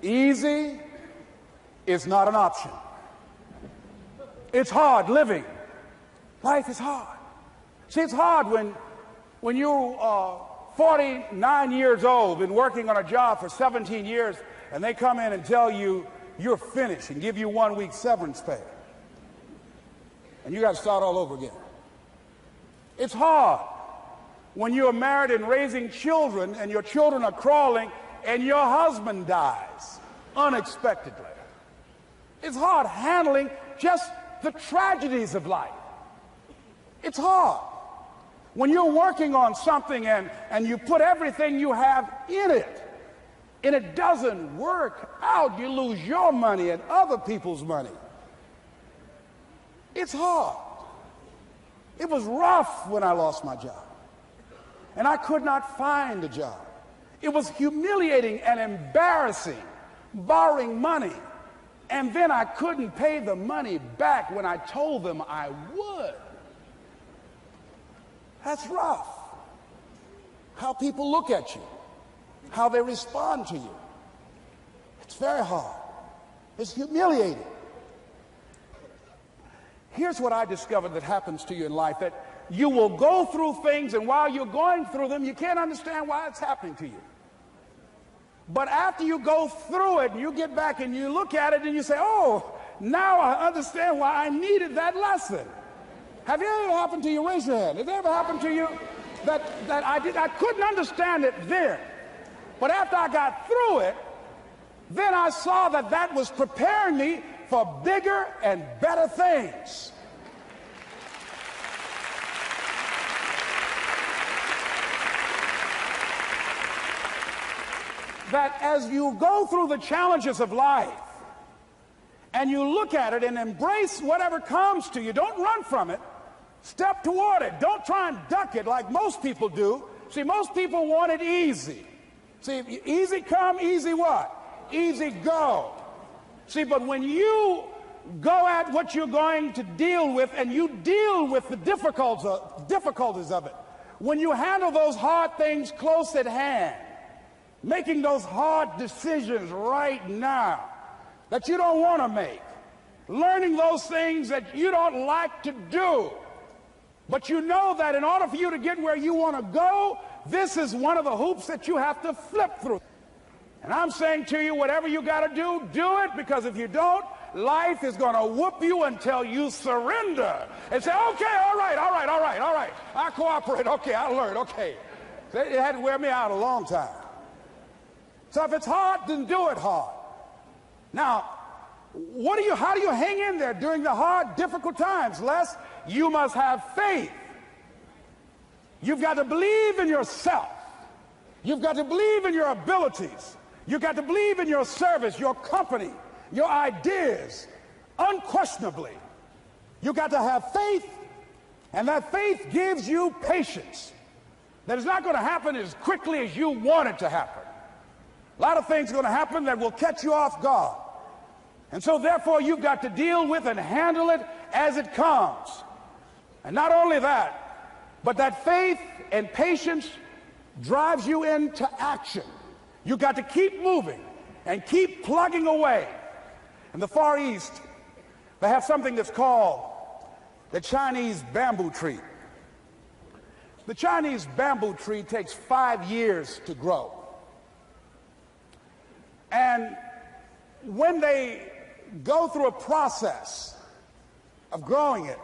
Easy is not an option. It's hard living. Life is hard. See, it's hard when you are 49 years old, been working on a job for 17 years, and they come in and tell you you're finished and give you 1 week severance pay. And you got to start all over again. It's hard when you're married and raising children and your children are crawling and your husband dies unexpectedly. It's hard handling just the tragedies of life. It's hard when you're working on something and you put everything you have in it and it doesn't work out. You lose your money and other people's money. It's hard. It was rough when I lost my job and I could not find a job. It was humiliating and embarrassing, borrowing money, and then I couldn't pay the money back when I told them I would. That's rough. How people look at you, how they respond to you. It's very hard. It's humiliating. Here's what I discovered that happens to you in life, that you will go through things, and while you're going through them, you can't understand why it's happening to you. But after you go through it, you get back and you look at it and you say, oh, now I understand why I needed that lesson. Have it ever happened to you? Raise your hand. Has it ever happened to you that I couldn't understand it then, but after I got through it, then I saw that that was preparing me for bigger and better things. That as you go through the challenges of life and you look at it and embrace whatever comes to you, don't run from it. Step toward it. Don't try and duck it like most people do. See, most people want it easy. See, easy come, easy what? Easy go. See, but when you go at what you're going to deal with and you deal with the difficulties of it, when you handle those hard things close at hand, making those hard decisions right now that you don't want to make, learning those things that you don't like to do, but you know that in order for you to get where you want to go, this is one of the hoops that you have to flip through. And I'm saying to you, whatever you got to do, do it, because if you don't, life is going to whoop you until you surrender and say, okay, all right, I cooperate, okay, I learned, okay. It had to wear me out a long time. So if it's hard, then do it hard. Now, how do you hang in there during the hard, difficult times? Les, you must have faith. You've got to believe in yourself. You've got to believe in your abilities. You've got to believe in your service, your company, your ideas, unquestionably. You've got to have faith, and that faith gives you patience. That it's not going to happen as quickly as you want it to happen. A lot of things are going to happen that will catch you off guard. And so therefore you've got to deal with and handle it as it comes. And not only that, but that faith and patience drives you into action. You've got to keep moving and keep plugging away. In the Far East, they have something that's called the Chinese bamboo tree. The Chinese bamboo tree takes 5 years to grow. And when they go through a process of growing it,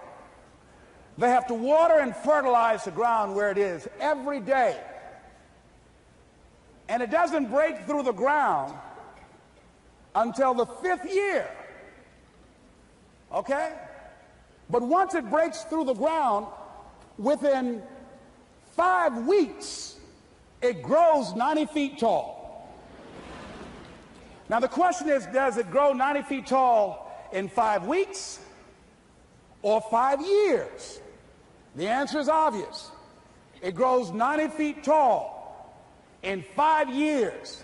they have to water and fertilize the ground where it is every day. And it doesn't break through the ground until the 5th year. Okay? But once it breaks through the ground, within 5 weeks, it grows 90 feet tall. Now the question is, does it grow 90 feet tall in 5 weeks or 5 years? The answer is obvious. It grows 90 feet tall in 5 years,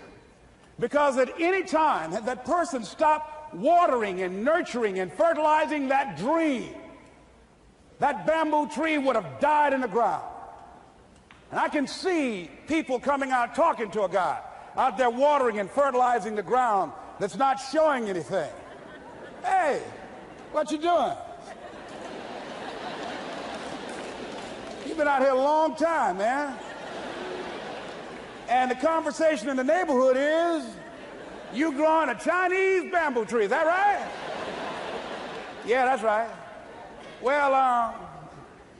because at any time had that person stopped watering and nurturing and fertilizing that dream, that bamboo tree would have died in the ground. And I can see people coming out talking to a guy out there watering and fertilizing the ground, that's not showing anything. Hey, what you doing? You've been out here a long time, man. And the conversation in the neighborhood is, you growing a Chinese bamboo tree, is that right? Yeah, that's right. Well,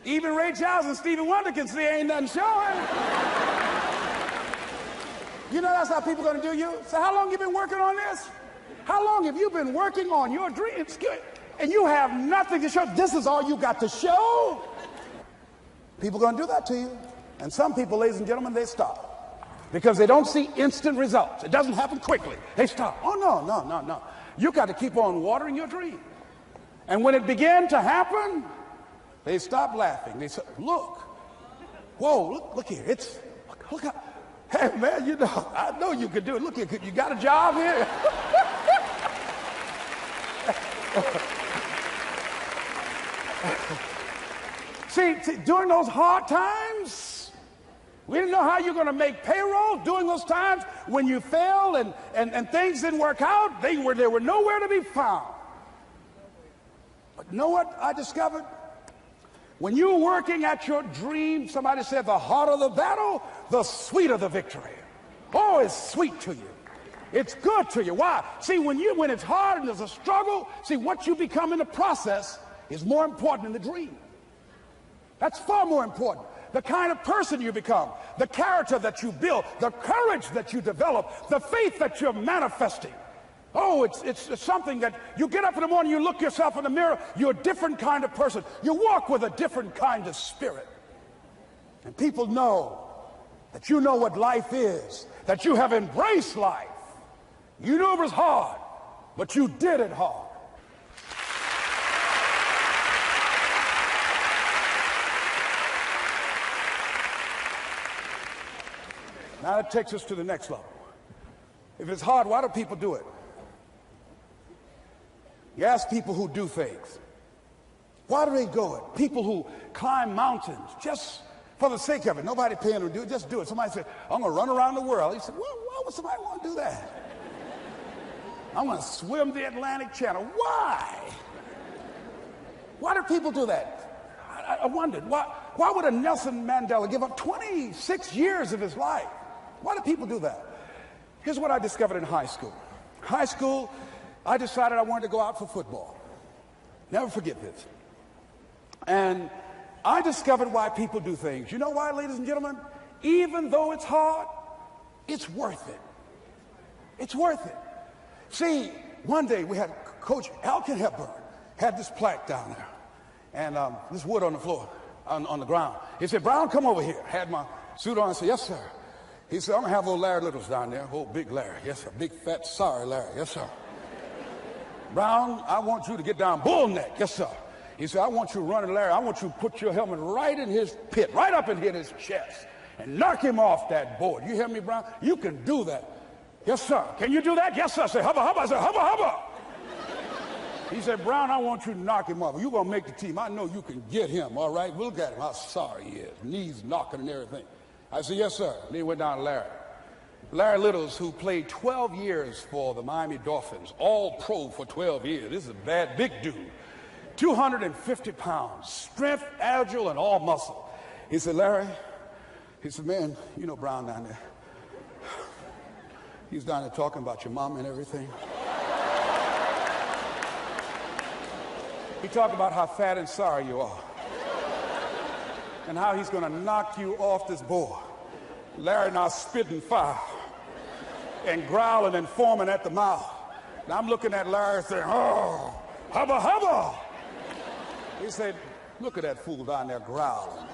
even Ray Charles and Stevie Wonder can see ain't nothing showing. You know that's how people are going to do you? So how long you been working on this? How long have you been working on your dreams? And you have nothing to show. This is all you got to show? People are going to do that to you. And some people, ladies and gentlemen, they stop. Because they don't see instant results. It doesn't happen quickly. They stop. Oh, no. You got to keep on watering your dream. And when it began to happen, they stopped laughing. They said, look. Whoa, look here. Look how, hey, man, you know, I know you could do it. Look here, you got a job here? See, during those hard times, we didn't know how you're going to make payroll. During those times when you failed and things didn't work out, they were nowhere to be found. But you know what I discovered? When you're working at your dream, somebody said the harder the battle, the sweeter the victory. Oh, it's sweet to you. It's good to you. Why? See, when it's hard and there's a struggle, see, what you become in the process is more important than the dream. That's far more important. The kind of person you become, the character that you build, the courage that you develop, the faith that you're manifesting. Oh, it's something that you get up in the morning, you look yourself in the mirror, you're a different kind of person. You walk with a different kind of spirit. And people know that you know what life is, that you have embraced life. You knew it was hard, but you did it hard. Now that takes us to the next level. If it's hard, why do people do it? You ask people who do things. Why do they go it? People who climb mountains just for the sake of it. Nobody paying them to do it, just do it. Somebody said, I'm going to run around the world. He said, why would somebody want to do that? I'm going to swim the Atlantic Channel. Why? Why do people do that? I wondered, why would a Nelson Mandela give up 26 years of his life? Why do people do that? Here's what I discovered in high school. High school, I decided I wanted to go out for football. Never forget this. And I discovered why people do things. You know why, ladies and gentlemen? Even though it's hard, it's worth it. It's worth it. See, one day we had Coach Elkin Hepburn had this plaque down there. And this wood on the floor, on the ground. He said, Brown, come over here. Had my suit on. I said, yes, sir. He said, I'm going to have old Larry Littles down there. Old big Larry. Yes, sir. Big, fat, sorry Larry. Yes, sir. Brown, I want you to get down bull neck. Yes, sir. He said, I want you to run at Larry. I want you to put your helmet right in his pit, right up in his chest, and knock him off that board. You hear me, Brown? You can do that. Yes, sir. Can you do that? Yes, sir. I said, hubba, hubba. I said, hubba, hubba. He said, Brown, I want you to knock him off. You're going to make the team. I know you can get him, all right? Look at him, how sorry he is. Knees knocking and everything. I said, yes, sir. Then he went down to Larry. Larry Littles, who played 12 years for the Miami Dolphins, all pro for 12 years. This is a bad, big dude. 250 pounds, strength, agile, and all muscle. He said, Larry, he said, man, you know Brown down there. He's down there talking about your mom and everything. He talked about how fat and sorry you are and how he's going to knock you off this board. Larry now spitting fire and growling and foaming at the mouth. Now I'm looking at Larry saying, oh, hubba, hubba. He said, look at that fool down there growling.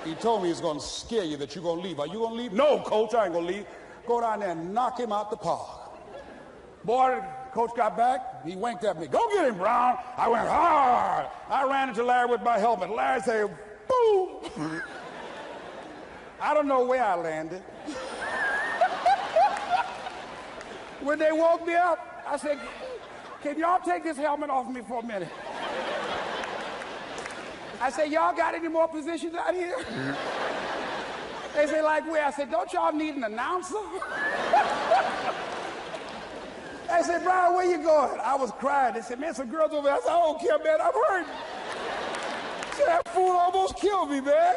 He told me he's going to scare you, that you're going to leave. Are you going to leave? No, coach, I ain't going to leave. Go down there and knock him out the park. Boy, coach got back. He winked at me. Go get him, Brown. I went hard. I ran into Larry with my helmet. Larry said, boom. I don't know where I landed. When they woke me up, I said, can y'all take this helmet off me for a minute? I said, y'all got any more positions out here? They say, like where? I said, don't y'all need an announcer? Somebody said, Brian, where you going? I was crying. They said, man, some girls over there. I said, I don't care, man. I'm hurt. Said, that fool almost killed me, man.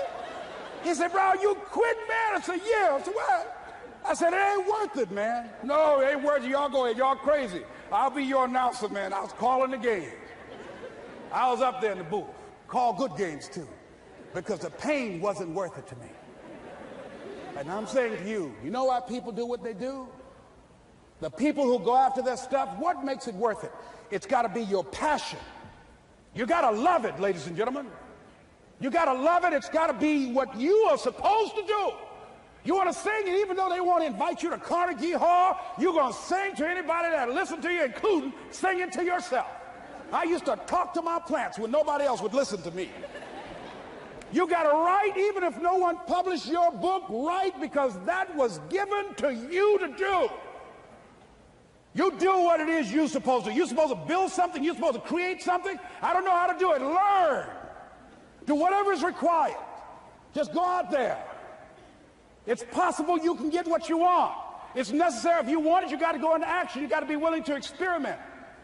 He said, Brian, you quit, man? I said, yeah. I said, what? I said, it ain't worth it, man. No, it ain't worth it. Y'all go ahead. Y'all crazy. I'll be your announcer, man. I was calling the games. I was up there in the booth. Call good games, too. Because the pain wasn't worth it to me. And I'm saying to you, you know why people do what they do? The people who go after their stuff, what makes it worth it? It's got to be your passion. You got to love it, ladies and gentlemen. You got to love it. It's got to be what you are supposed to do. You want to sing, and even though they want to invite you to Carnegie Hall, you're going to sing to anybody that listen to you, including singing to yourself. I used to talk to my plants when nobody else would listen to me. You got to write, even if no one published your book, write, because that was given to you to do. You do what it is you're supposed to. You're supposed to build something. You're supposed to create something. I don't know how to do it. Learn. Do whatever is required. Just go out there. It's possible you can get what you want. It's necessary. If you want it, you got to go into action. You got to be willing to experiment.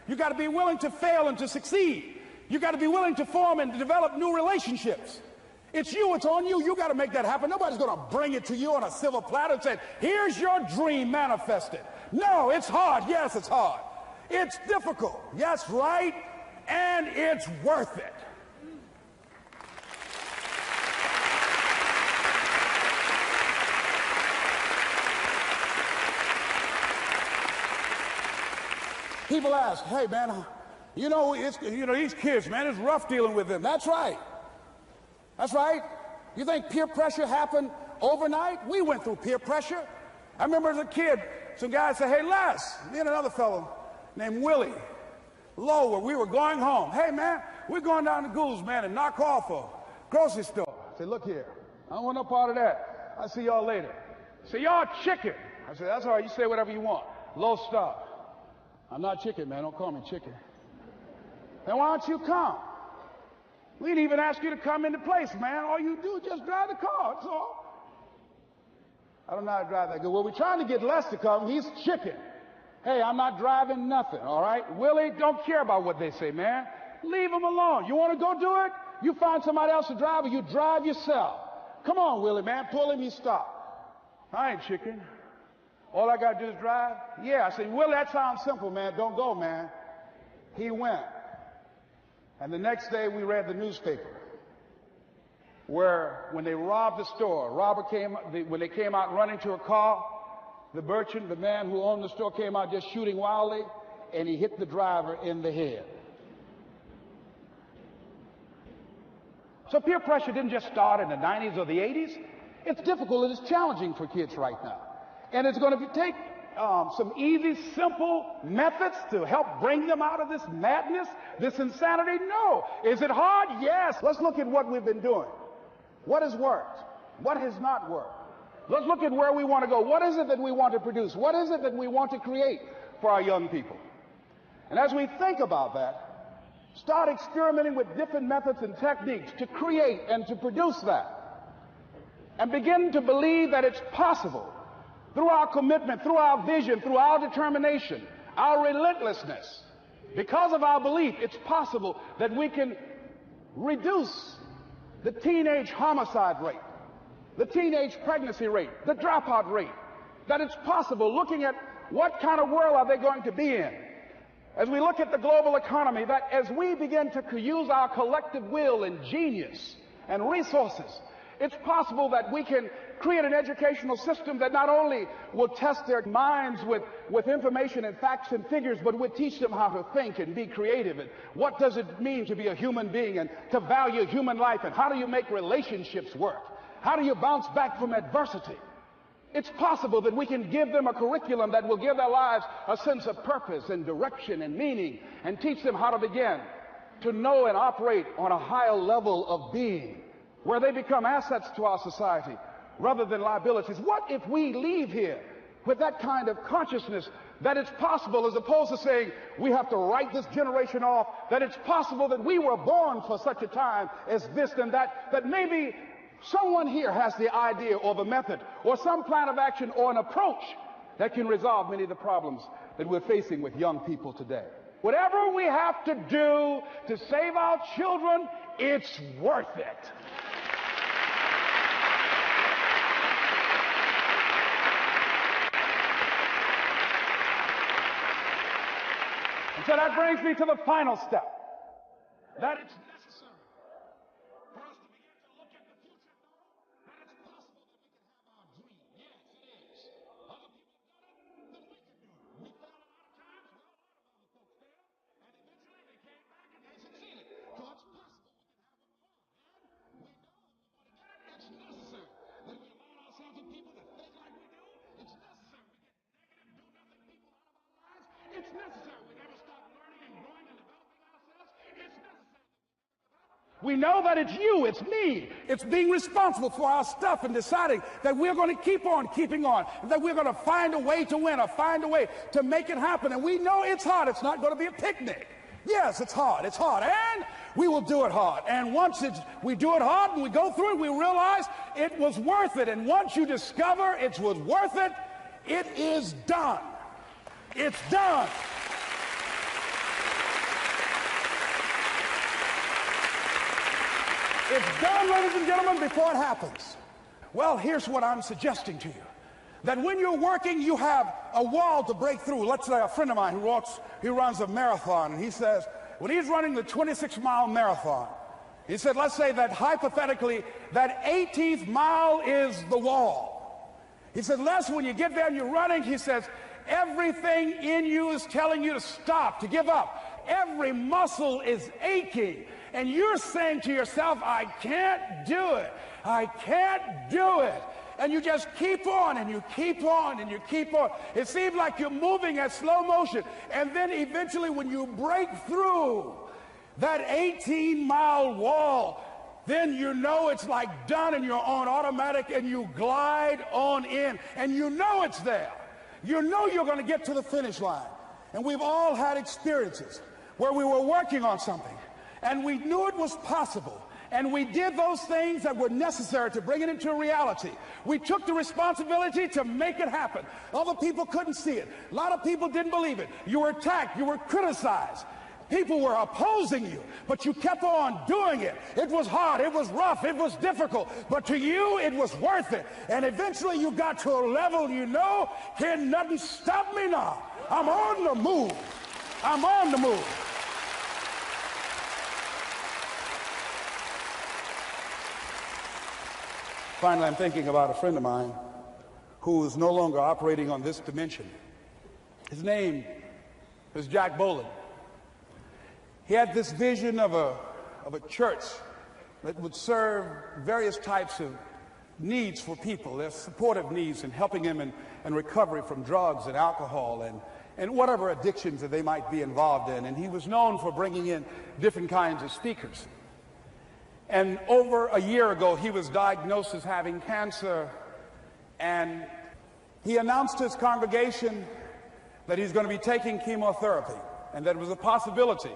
You got to be willing to fail and to succeed. You got to be willing to form and to develop new relationships. It's you. It's on you. You got to make that happen. Nobody's going to bring it to you on a silver platter and say, here's your dream manifested. No, it's hard. Yes, it's hard. It's difficult. Yes, right. And it's worth it. People ask, hey, man, these kids, man, it's rough dealing with them. That's right. That's right. You think peer pressure happened overnight? We went through peer pressure. I remember as a kid, some guys said, hey, Les, me and another fellow named Willie Lowe, we were going home. Hey, man, we're going down to Goulds, man, and knock off a grocery store. I said, look here, I don't want no part of that. I'll see y'all later. Say, y'all chicken. I said, that's all right, you say whatever you want. Low stop. I'm not chicken, man. Don't call me chicken. Then why don't you come? We didn't even ask you to come into place, man. All you do is just drive the car. That's all. I don't know how to drive that good. Well, we're trying to get Les to come. He's chicken. Hey, I'm not driving nothing, all right? Willie, don't care about what they say, man. Leave him alone. You want to go do it? You find somebody else to drive, or you drive yourself. Come on, Willie, man. Pull him, he stop. I ain't chicken. All I got to do is drive? Yeah. I said, Willie, that sounds simple, man. Don't go, man. He went. And the next day we read the newspaper where when they robbed the store, when they came out running to a car, the merchant, the man who owned the store, came out just shooting wildly, and he hit the driver in the head. So peer pressure didn't just start in the 90s or the 80s. It's difficult. It is challenging for kids right now. And it's going to take some easy, simple methods to help bring them out of this madness, this insanity? No. Is it hard? Yes. Let's look at what we've been doing. What has worked? What has not worked? Let's look at where we want to go. What is it that we want to produce? What is it that we want to create for our young people? And as we think about that, start experimenting with different methods and techniques to create and to produce that. And begin to believe that it's possible. Through our commitment, through our vision, through our determination, our relentlessness, because of our belief, it's possible that we can reduce the teenage homicide rate, the teenage pregnancy rate, the dropout rate, that it's possible, looking at what kind of world are they going to be in. As we look at the global economy, that as we begin to use our collective will and genius and resources, it's possible that we can create an educational system that not only will test their minds with information and facts and figures, but will teach them how to think and be creative. And what does it mean to be a human being and to value human life? And how do you make relationships work? How do you bounce back from adversity? It's possible that we can give them a curriculum that will give their lives a sense of purpose and direction and meaning, and teach them how to begin to know and operate on a higher level of being, where they become assets to our society rather than liabilities. What if we leave here with that kind of consciousness that it's possible, as opposed to saying we have to write this generation off, that it's possible that we were born for such a time as this and that maybe someone here has the idea or the method or some plan of action or an approach that can resolve many of the problems that we're facing with young people today. Whatever we have to do to save our children, it's worth it. And so that brings me to the final step. That it's necessary for us to begin to look at the future, know that it's possible that we can have our dream. Yes, it is. Other people have done it, then we can do it. We failed a lot of times. Well, a lot of other folks failed, and eventually they came back and they succeeded. So it's possible we can have what we want. And we know if we want to get it, it's necessary that we align ourselves with people that think like we do. It's necessary we get negative, do-nothing people out of our lives. It's necessary we never stop learning and growing and developing ourselves. It's necessary. We know that it's you, it's me. It's being responsible for our stuff and deciding that we're going to keep on keeping on, that we're going to find a way to win or find a way to make it happen. And we know it's hard. It's not going to be a picnic. Yes, it's hard. It's hard. And we will do it hard. And once we do it hard and we go through it, we realize it was worth it. And once you discover it was worth it, it is done. It's done. It's done, ladies and gentlemen, before it happens. Well, here's what I'm suggesting to you. That when you're working, you have a wall to break through. Let's say a friend of mine who runs a marathon, and he says, when he's running the 26-mile marathon, he said, let's say that hypothetically, that 18th mile is the wall. He said, Les, when you get there and you're running, he says, everything in you is telling you to stop, to give up. Every muscle is aching. And you're saying to yourself, I can't do it. I can't do it. And you just keep on and you keep on and you keep on. It seems like you're moving at slow motion. And then eventually when you break through that 18-mile wall, then you know it's like done and you're on automatic and you glide on in. And you know it's there. You know you're going to get to the finish line. And we've all had experiences where we were working on something. And we knew it was possible. And we did those things that were necessary to bring it into reality. We took the responsibility to make it happen. Other people couldn't see it. A lot of people didn't believe it. You were attacked. You were criticized. People were opposing you. But you kept on doing it. It was hard. It was rough. It was difficult. But to you, it was worth it. And eventually you got to a level you know, can nothing stop me now. I'm on the move. I'm on the move. Finally, I'm thinking about a friend of mine who is no longer operating on this dimension. His name is Jack Boland. He had this vision of a church that would serve various types of needs for people, their supportive needs and helping them in recovery from drugs and alcohol and whatever addictions that they might be involved in. And he was known for bringing in different kinds of speakers. And over a year ago, he was diagnosed as having cancer, and he announced to his congregation that he's going to be taking chemotherapy, and that it was a possibility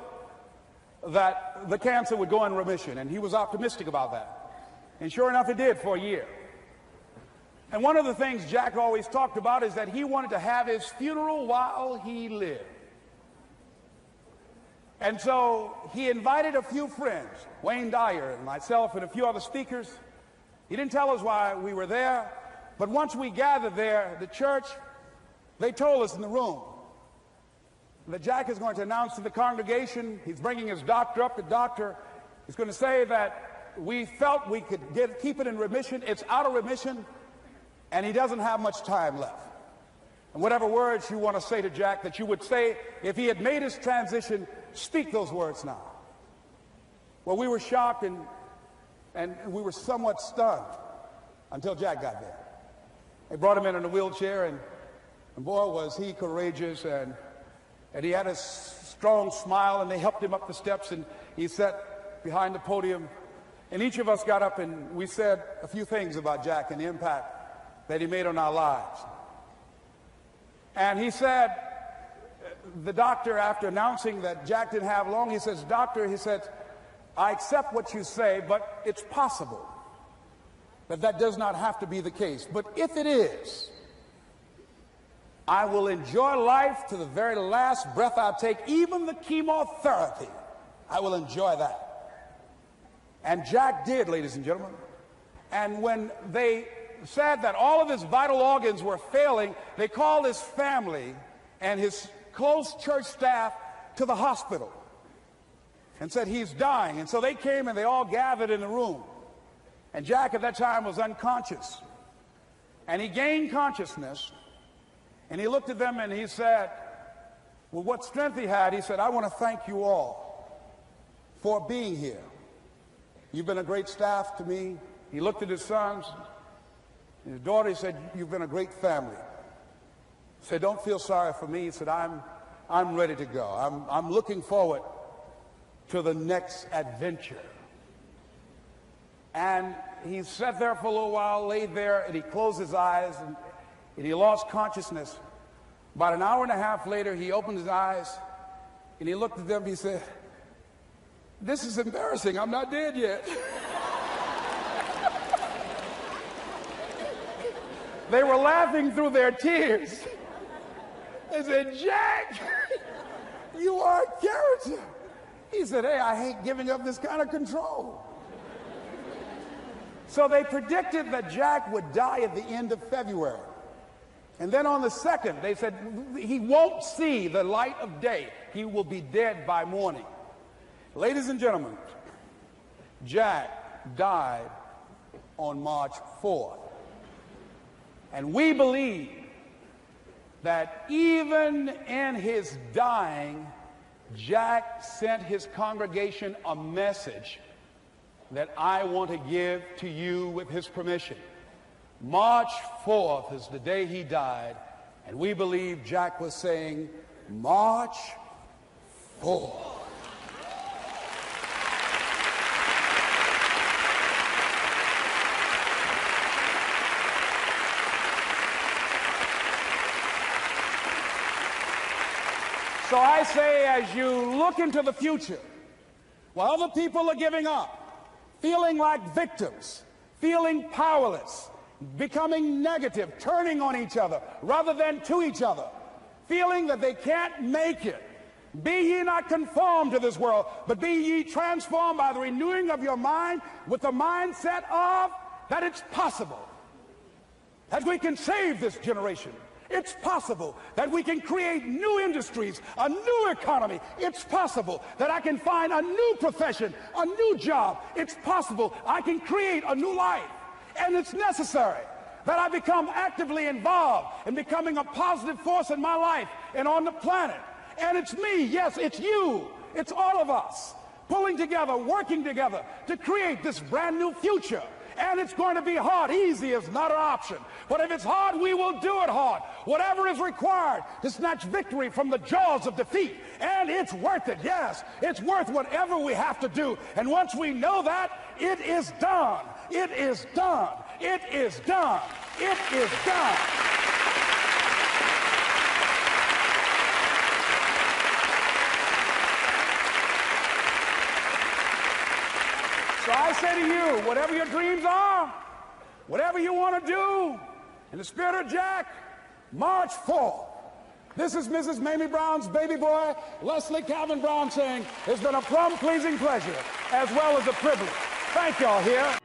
that the cancer would go in remission, and he was optimistic about that. And sure enough, it did for a year. And one of the things Jack always talked about is that he wanted to have his funeral while he lived. And so he invited a few friends, Wayne Dyer and myself and a few other speakers. He didn't tell us why we were there, but once we gathered there, the church, they told us in the room that Jack is going to announce to the congregation, he's bringing his doctor up. The doctor is going to say that we felt we could keep it in remission. It's out of remission, and he doesn't have much time left. And whatever words you want to say to Jack that you would say if he had made his transition, speak those words now. Well, we were shocked and we were somewhat stunned until Jack got there. They brought him in a wheelchair, and boy, was he courageous, and he had a strong smile, and they helped him up the steps, and he sat behind the podium. And each of us got up and we said a few things about Jack and the impact that he made on our lives. And he said, the doctor, after announcing that Jack didn't have long, he says, doctor, he said, I accept what you say, but it's possible that that does not have to be the case. But if it is, I will enjoy life to the very last breath I take, even the chemotherapy. I will enjoy that. And Jack did, ladies and gentlemen. And when they said that all of his vital organs were failing, they called his family and his close church staff to the hospital and said, he's dying. And so they came and they all gathered in the room. And Jack at that time was unconscious. And he gained consciousness. And he looked at them and he said, with what strength he had, he said, I want to thank you all for being here. You've been a great staff to me. He looked at his sons and his daughter. He said, you've been a great family. He said, don't feel sorry for me. He said, I'm ready to go. I'm looking forward to the next adventure. And he sat there for a little while, laid there, and he closed his eyes, and he lost consciousness. About an hour and a half later, he opened his eyes, and he looked at them, he said, this is embarrassing, I'm not dead yet. They were laughing through their tears. They said, Jack, you are a character. He said, hey, I hate giving up this kind of control. So they predicted that Jack would die at the end of February. And then on the 2nd, they said, he won't see the light of day. He will be dead by morning. Ladies and gentlemen, Jack died on March 4th. And we believe that even in his dying, Jack sent his congregation a message that I want to give to you with his permission. March 4th is the day he died, and we believe Jack was saying, March 4th. So I say, as you look into the future, while other people are giving up, feeling like victims, feeling powerless, becoming negative, turning on each other rather than to each other, feeling that they can't make it, be ye not conformed to this world, but be ye transformed by the renewing of your mind with the mindset of that it's possible that we can save this generation. It's possible that we can create new industries, a new economy. It's possible that I can find a new profession, a new job. It's possible I can create a new life. And it's necessary that I become actively involved in becoming a positive force in my life and on the planet. And it's me, yes, it's you, it's all of us, pulling together, working together to create this brand new future. And it's going to be hard. Easy is not an option. But if it's hard, we will do it hard. Whatever is required to snatch victory from the jaws of defeat. And it's worth it, yes. It's worth whatever we have to do. And once we know that, it is done. It is done. It is done. It is done. So I say to you, whatever your dreams are, whatever you want to do, in the spirit of Jack, March 4th. This is Mrs. Mamie Brown's baby boy, Leslie Calvin Brown, saying it's been a plum-pleasing pleasure as well as a privilege. Thank y'all here.